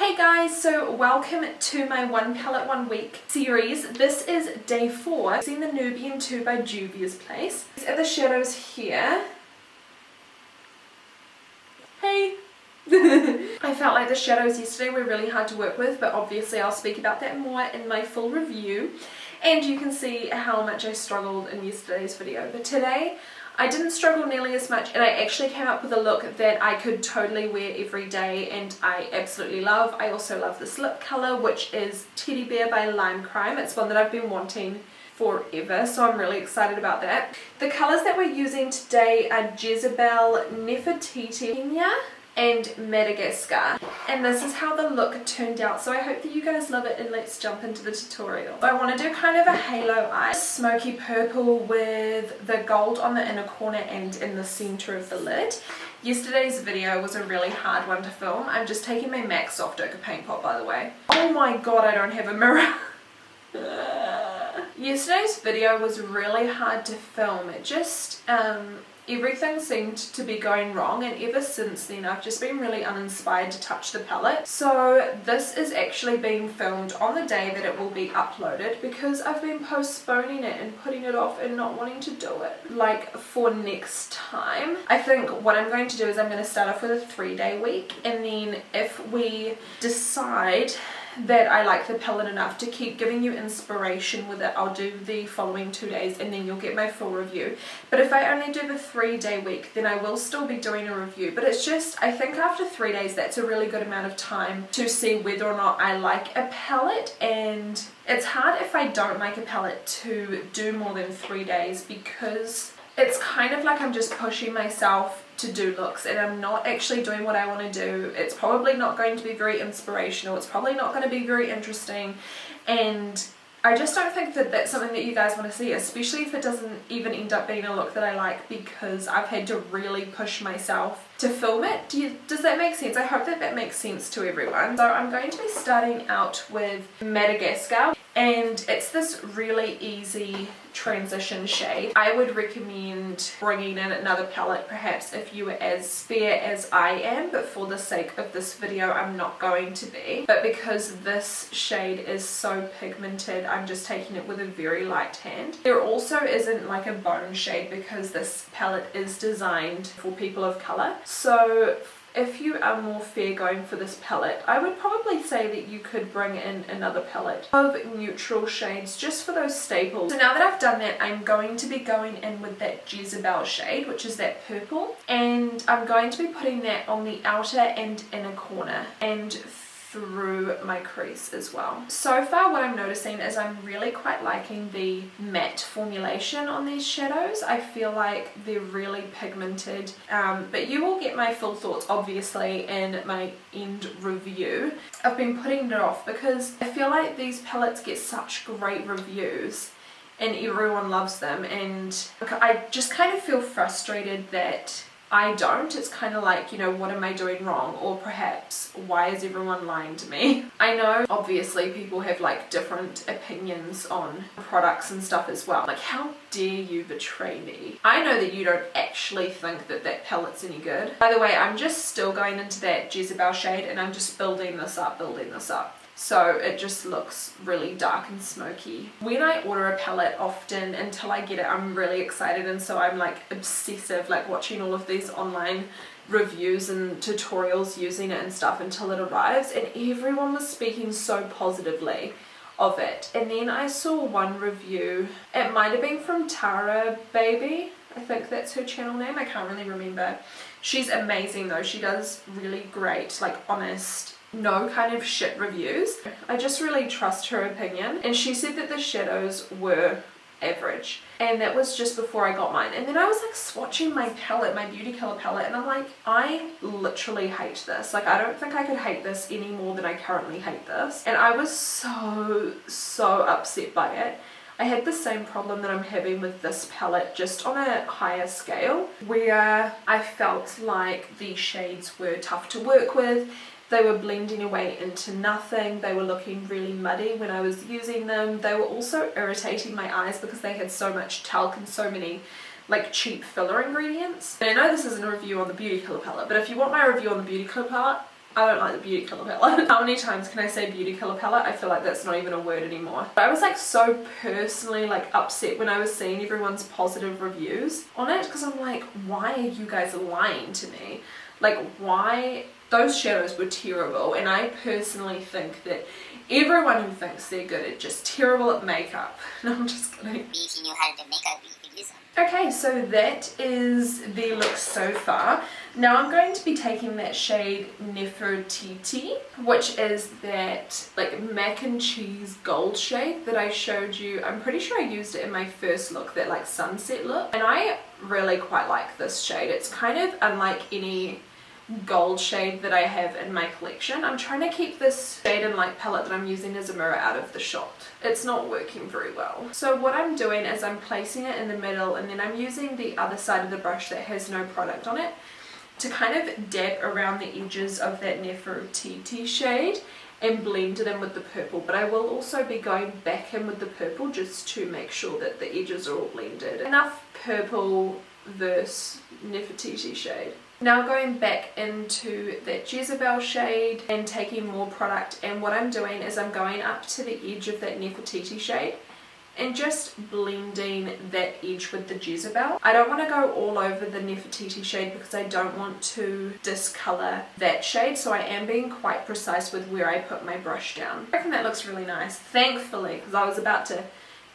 Hey guys, so welcome to my one palette one week series. This is day 4. I've seen the Nubian 2 by Juvia's place. These are the shadows here. Hey! I felt like the shadows yesterday were really hard to work with, but obviously I'll speak about that more in my full review. And you can see how much I struggled in yesterday's video. But today, I didn't struggle nearly as much, and I actually came up with a look that I could totally wear every day and I absolutely love. I also love this lip colour, which is Teddy Bear by Limecrime. It's one that I've been wanting forever, so I'm really excited about that. The colours that we're using today are Jezebel, Nefertiti and Madagascar, and this is how the look turned out, so I hope that you guys love it, and let's jump into the tutorial. I want to do kind of a halo eye, smoky purple with the gold on the inner corner and in the center of the lid. Yesterday's video was a really hard one to film. I'm just taking my MAC Soft Ochre paint pot, by the way. Oh my god, I don't have a mirror. Yesterday's video was really hard to film. It just everything seemed to be going wrong, and ever since then I've just been really uninspired to touch the palette. So this is actually being filmed on the day that it will be uploaded, because I've been postponing it and putting it off and not wanting to do it, like, for next time. I think what I'm going to do is I'm going to start off with a 3-day week, and then if we decide that I like the palette enough to keep giving you inspiration with it, I'll do the following 2 days and then you'll get my full review. But if I only do the 3-day week, then I will still be doing a review. But it's just, I think after 3 days that's a really good amount of time to see whether or not I like a palette, and it's hard if I don't like a palette to do more than 3 days, because it's kind of like I'm just pushing myself to do looks and I'm not actually doing what I want to do. It's probably not going to be very inspirational, it's probably not going to be very interesting, and I just don't think that that's something that you guys want to see, especially if it doesn't even end up being a look that I like, because I've had to really push myself to film it. Does that make sense? I hope that that makes sense to everyone. So I'm going to be starting out with Madagascar, and it's this really easy transition shade. I would recommend bringing in another palette perhaps if you were as fair as I am, but for the sake of this video I'm not going to be. But because this shade is so pigmented, I'm just taking it with a very light hand. There also isn't like a bone shade, because this palette is designed for people of colour. So if you are more fair going for this palette, I would probably say that you could bring in another palette of neutral shades just for those staples. So now that I've done that, I'm going to be going in with that Jezebel shade, which is that purple, and I'm going to be putting that on the outer and inner corner and through my crease as well. So far what I'm noticing is I'm really quite liking the matte formulation on these shadows. I feel like they're really pigmented, but you will get my full thoughts obviously in my end review. I've been putting it off because I feel like these palettes get such great reviews and everyone loves them, and I just kind of feel frustrated that I don't. It's kind of like, you know, what am I doing wrong? Or perhaps, why is everyone lying to me? I know obviously people have like different opinions on products and stuff as well. Like, how dare you betray me? I know that you don't actually think that that palette's any good. By the way, I'm just still going into that Jezebel shade and I'm just building this up. So it just looks really dark and smoky. When I order a palette, often until I get it I'm really excited, and so I'm like obsessive, like watching all of these online reviews and tutorials using it and stuff until it arrives, and everyone was speaking so positively of it. And then I saw one review, it might have been from Tara Baby, I think that's her channel name, I can't really remember. She's amazing though, she does really great, like honest, no kind of shit reviews. I just really trust her opinion, and she said that the shadows were average, and that was just before I got mine. And then I was like swatching my palette, my Beauty Colour palette, and I'm like, I literally hate this. Like, I don't think I could hate this any more than I currently hate this, and I was so upset by it. I had the same problem that I'm having with this palette, just on a higher scale, where I felt like the shades were tough to work with. They were blending away into nothing. They were looking really muddy when I was using them. They were also irritating my eyes because they had so much talc and so many like cheap filler ingredients. And I know this isn't a review on the Beauty Colour palette, but if you want my review on the Beauty Colour palette, I don't like the beauty killer palette. How many times can I say beauty killer palette? I feel like that's not even a word anymore. But I was like so personally like upset when I was seeing everyone's positive reviews on it, because I'm like, why are you guys lying to me? Like, why? Those shadows were terrible, and I personally think that everyone who thinks they're good are just terrible at makeup. No, I'm just kidding. If you knew how to do makeup, you could use them. Okay, so that is the look so far. Now I'm going to be taking that shade Nefertiti, which is that like mac and cheese gold shade that I showed you. I'm pretty sure I used it in my first look, that like sunset look. And I really quite like this shade. It's kind of unlike any gold shade that I have in my collection. I'm trying to keep this shade and light palette that I'm using as a mirror out of the shot. It's not working very well. So what I'm doing is I'm placing it in the middle, and then I'm using the other side of the brush that has no product on it to kind of dab around the edges of that Nefertiti shade and blend it in with the purple. But I will also be going back in with the purple just to make sure that the edges are all blended. Enough purple versus Nefertiti shade. Now going back into that Jezebel shade and taking more product, and what I'm doing is I'm going up to the edge of that Nefertiti shade and just blending that edge with the Jezebel. I don't want to go all over the Nefertiti shade because I don't want to discolor that shade, so I am being quite precise with where I put my brush down. I reckon that looks really nice, thankfully, because I was about to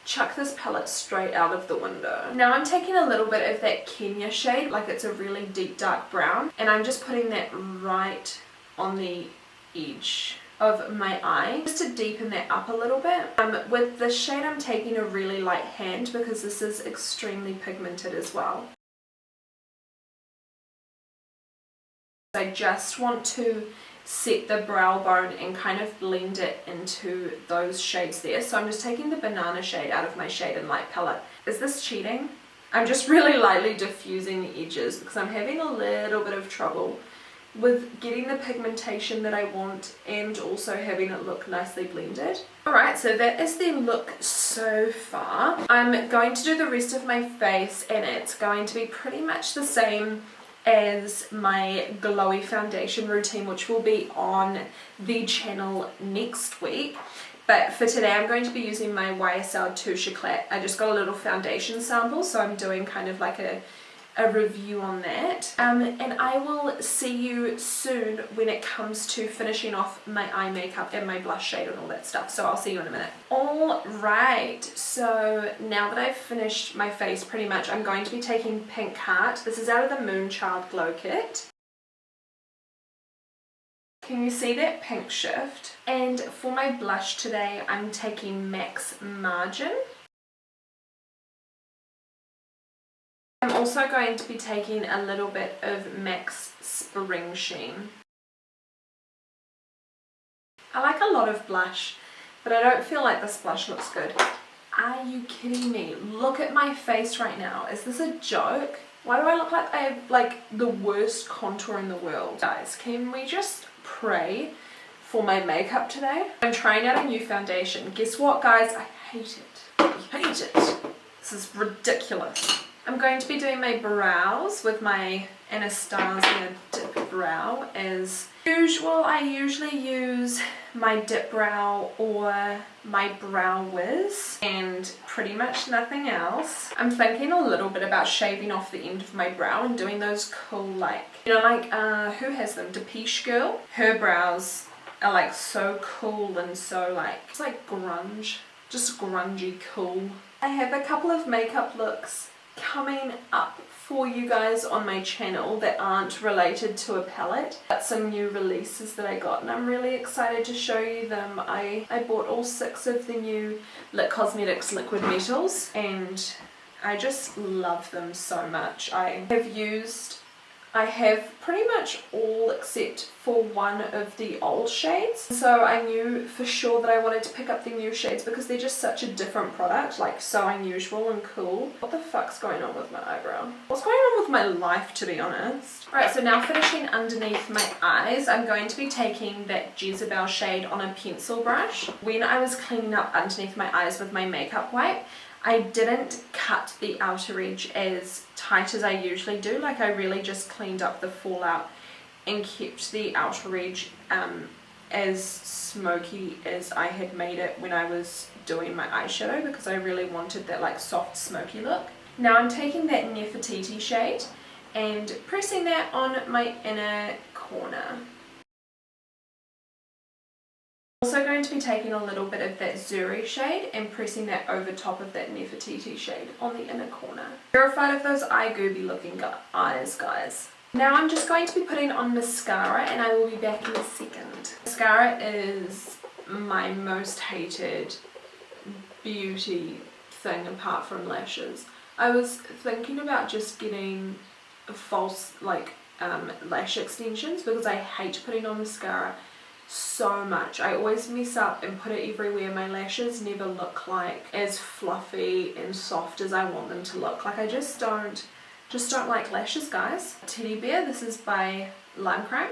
chuck this palette straight out of the window. Now I'm taking a little bit of that Kenya shade, like it's a really deep dark brown, and I'm just putting that right on the edge of my eye just to deepen that up a little bit. With this shade I'm taking a really light hand because this is extremely pigmented as well. I just want to set the brow bone and kind of blend it into those shades there. So I'm just taking the banana shade out of my shade and light palette. Is this cheating? I'm just really lightly diffusing the edges because I'm having a little bit of trouble with getting the pigmentation that I want and also having it look nicely blended. Alright, so that is the look so far. I'm going to do the rest of my face, and it's going to be pretty much the same as my glowy foundation routine, which will be on the channel next week. But for today I'm going to be using my YSL Touche Eclat. I just got a little foundation sample, so I'm doing kind of like a review on that. And I will see you soon when it comes to finishing off my eye makeup and my blush shade and all that stuff. So I'll see you in a minute. Alright, so now that I've finished my face pretty much, I'm going to be taking Pink Heart. This is out of the Moonchild Glow Kit. Can you see that pink shift? And for my blush today, I'm taking Max Margin. I'm also going to be taking a little bit of MAC Spring Sheen. I like a lot of blush, but I don't feel like this blush looks good. Are you kidding me? Look at my face right now. Is this a joke? Why do I look like I have like the worst contour in the world? Guys, can we just pray for my makeup today? I'm trying out a new foundation. Guess what, guys? I hate it. I hate it. This is ridiculous. I'm going to be doing my brows with my Anastasia Dip Brow as usual. I usually use my Dip Brow or my Brow Wiz and pretty much nothing else. I'm thinking a little bit about shaving off the end of my brow and doing those cool, like, you know, like, who has them? Depeche Girl? Her brows are like so cool and so like, it's like grunge. Just grungy cool. I have a couple of makeup looks coming up for you guys on my channel that aren't related to a palette, but some new releases that I got, and I'm really excited to show you them. I bought all 6 of the new Lit Cosmetics liquid metals and I just love them so much. I have pretty much all except for one of the old shades, so I knew for sure that I wanted to pick up the new shades because they're just such a different product, like so unusual and cool. What the fuck's going on with my eyebrow? What's going on with my life, to be honest? Alright, so now finishing underneath my eyes, I'm going to be taking that Jezebel shade on a pencil brush. When I was cleaning up underneath my eyes with my makeup wipe, I didn't cut the outer edge as tight as I usually do. Like, I really just cleaned up the fallout and kept the outer edge as smoky as I had made it when I was doing my eyeshadow, because I really wanted that like soft smoky look. Now I'm taking that Nefertiti shade and pressing that on my inner corner. Also going to be taking a little bit of that Zuri shade and pressing that over top of that Nefertiti shade on the inner corner. Terrified of those eye gooby looking eyes, guys. Now I'm just going to be putting on mascara, and I will be back in a second. Mascara is my most hated beauty thing apart from lashes. I was thinking about just getting false lash extensions, because I hate putting on mascara so much. I always mess up and put it everywhere. My lashes never look like as fluffy and soft as I want them to look. Like I just don't like lashes, guys. Teddy bear, this is by Limecrime.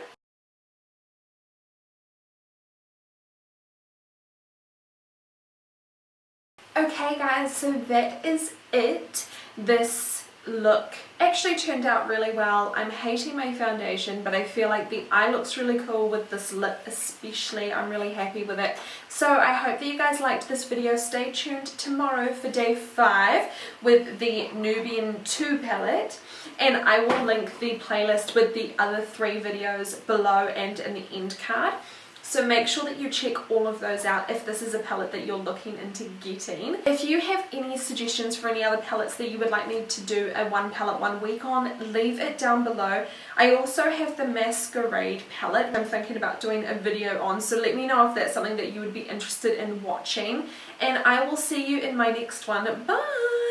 Okay guys, so that is it. This look actually turned out really well. I'm hating my foundation, but I feel like the eye looks really cool with this lip especially. I'm really happy with it. So I hope that you guys liked this video. Stay tuned tomorrow for day 5 with the Nubian 2 palette, and I will link the playlist with the other 3 videos below and in the end card. So make sure that you check all of those out if this is a palette that you're looking into getting. If you have any suggestions for any other palettes that you would like me to do a one palette 1 week on, leave it down below. I also have the Masquerade palette I'm thinking about doing a video on, so let me know if that's something that you would be interested in watching. And I will see you in my next one. Bye!